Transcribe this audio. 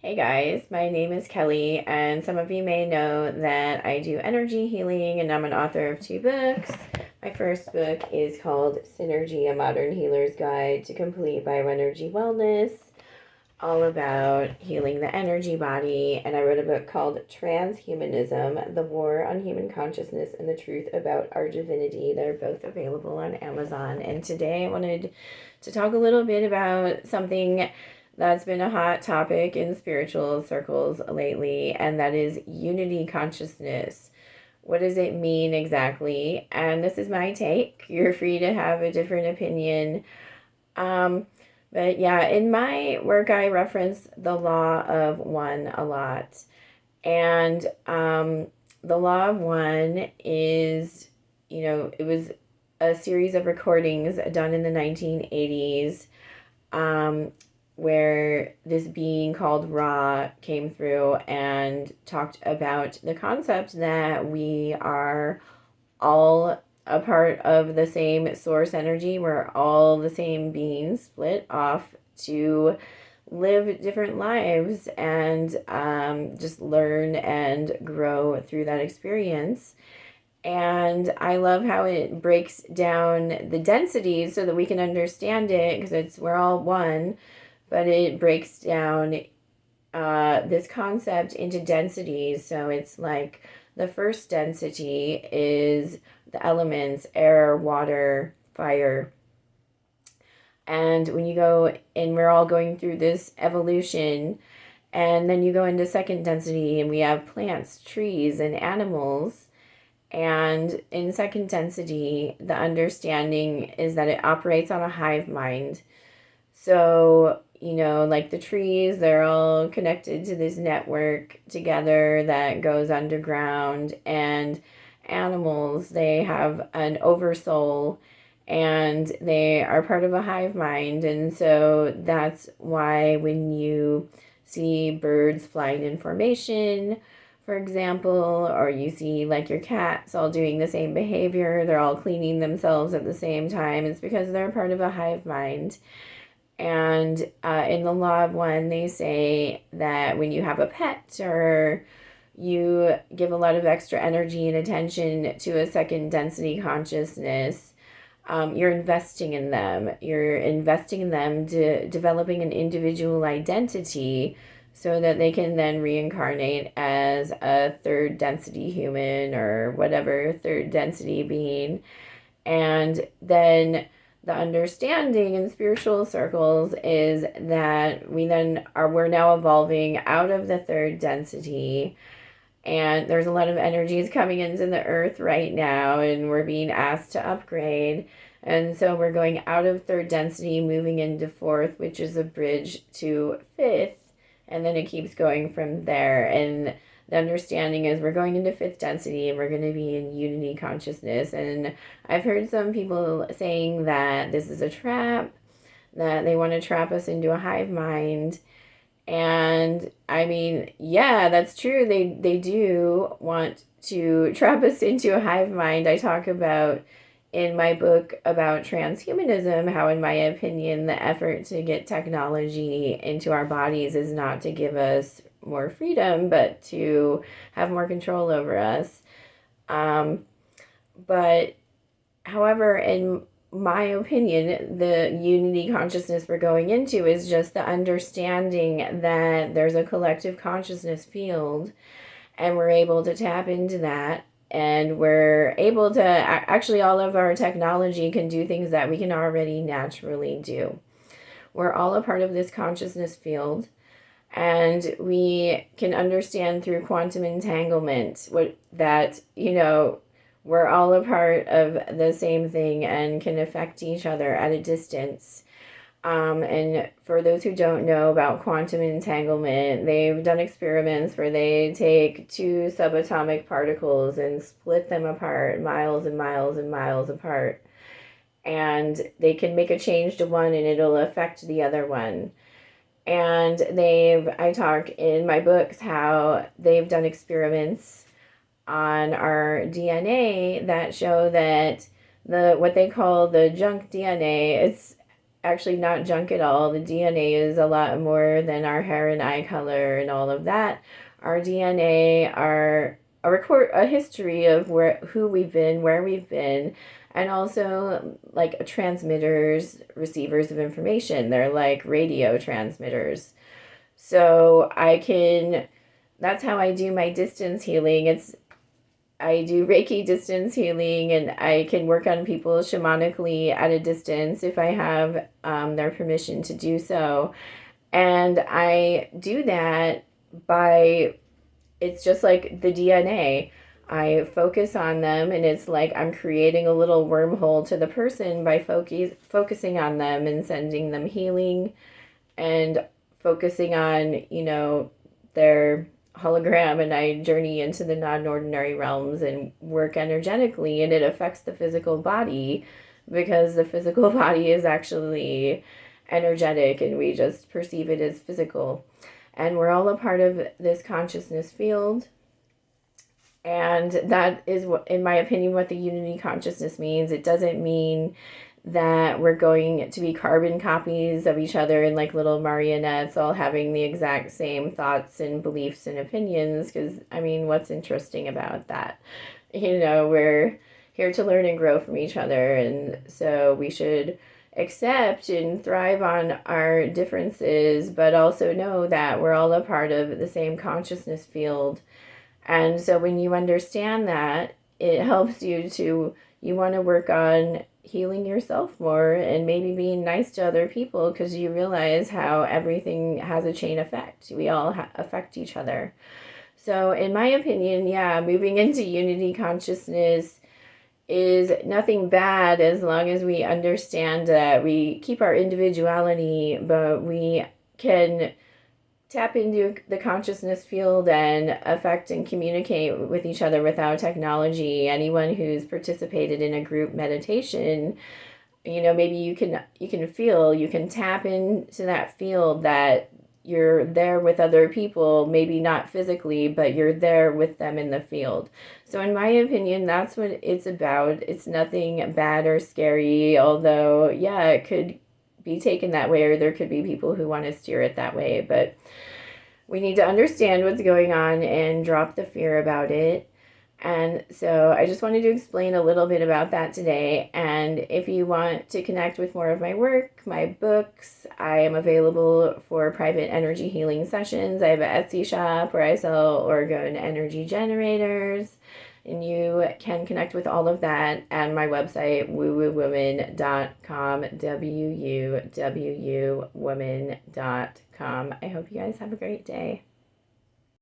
Hey guys, my name is Kelly, and some of you may know that I do energy healing and I'm an author of two books. My first book is called Synergy, a Modern Healer's Guide to Complete Bioenergy Wellness, all about healing the energy body. And I wrote a book called Transhumanism, The War on Human Consciousness and the Truth About Our Divinity. They're both available on Amazon. And today I wanted to talk a little bit about something that's been a hot topic in spiritual circles lately, and that is unity consciousness. What does it mean exactly? And this is my take. You're free to have a different opinion. Um, but yeah, in my work, I reference the law of one a lot. And the law of one is, it was a series of recordings done in the 1980s, um, where this being called Ra came through and talked about the concept that we are all a part of the same source energy. We're all the same beings split off to live different lives and just learn and grow through that experience. And I love how it breaks down the densities so that we can understand it, because we're all one, but it breaks down this concept into densities. So it's like the first density is the elements: air, water, fire. And when you go, and we're all going through this evolution, and then you go into second density, and we have plants, trees, and animals. And in second density, the understanding is that it operates on a hive mind. So, like the trees, they're all connected to this network together that goes underground. And animals, they have an oversoul and they are part of a hive mind. And so that's why when you see birds flying in formation, for example, or you see like your cats all doing the same behavior, they're all cleaning themselves at the same time, it's because they're part of a hive mind. And in the law of one, they say that when you have a pet or you give a lot of extra energy and attention to a second density consciousness, you're investing in them. You're investing in them to developing an individual identity so that they can then reincarnate as a third density human or whatever third density being. And then the understanding in spiritual circles is that we're now evolving out of the third density, and there's a lot of energies coming into the earth right now, and we're being asked to upgrade. And so we're going out of third density, moving into fourth, which is a bridge to fifth, and then it keeps going from there. And the understanding is we're going into fifth density and we're going to be in unity consciousness. And I've heard some people saying that this is a trap, that they want to trap us into a hive mind. And I mean, yeah, that's true. They do want to trap us into a hive mind. I talk about in my book about transhumanism how, in my opinion, the effort to get technology into our bodies is not to give us more freedom, but to have more control over us. Um, but however, in my opinion, the unity consciousness we're going into is just the understanding that there's a collective consciousness field, and we're able to tap into that. And we're able to actually, all of our technology can do things that we can already naturally do. We're all a part of this consciousness field, and we can understand through quantum entanglement we're all a part of the same thing and can affect each other at a distance. And for those who don't know about quantum entanglement, they've done experiments where they take two subatomic particles and split them apart miles and miles and miles apart. And they can make a change to one and it'll affect the other one. And I talk in my books how they've done experiments on our DNA that show that what they call the junk DNA, actually not junk at all. The DNA is a lot more than our hair and eye color and all of that. Our DNA are a history of who we've been, where we've been, and also like transmitters, receivers of information. They're like radio transmitters. So that's how I do my distance healing. I do Reiki distance healing, and I can work on people shamanically at a distance if I have their permission to do so. And I do that it's just like the DNA. I focus on them, and it's like I'm creating a little wormhole to the person by focusing on them and sending them healing and focusing on, their hologram, and I journey into the non-ordinary realms and work energetically, and it affects the physical body because the physical body is actually energetic and we just perceive it as physical. And we're all a part of this consciousness field. And that is, what, in my opinion, what the unity consciousness means. It doesn't mean that we're going to be carbon copies of each other and like little marionettes all having the exact same thoughts and beliefs and opinions, because what's interesting about that? We're here to learn and grow from each other, and so we should accept and thrive on our differences, but also know that we're all a part of the same consciousness field. And so when you understand that, it helps you want to work on healing yourself more and maybe being nice to other people, because you realize how everything has a chain effect. We all affect each other. So in my opinion, moving into unity consciousness is nothing bad as long as we understand that we keep our individuality, but we can tap into the consciousness field and affect and communicate with each other without technology. Anyone who's participated in a group meditation, maybe you can tap into that field, that you're there with other people, maybe not physically, but you're there with them in the field. So in my opinion, that's what it's about. It's nothing bad or scary, although, it could be taken that way, or there could be people who want to steer it that way. But we need to understand what's going on and drop the fear about it. And so I just wanted to explain a little bit about that today. And if you want to connect with more of my work, my books, I am available for private energy healing sessions. I have an Etsy shop where I sell Oregon energy generators. And you can connect with all of that at my website, woowoowoman.com, WUWUwoman.com. I hope you guys have a great day.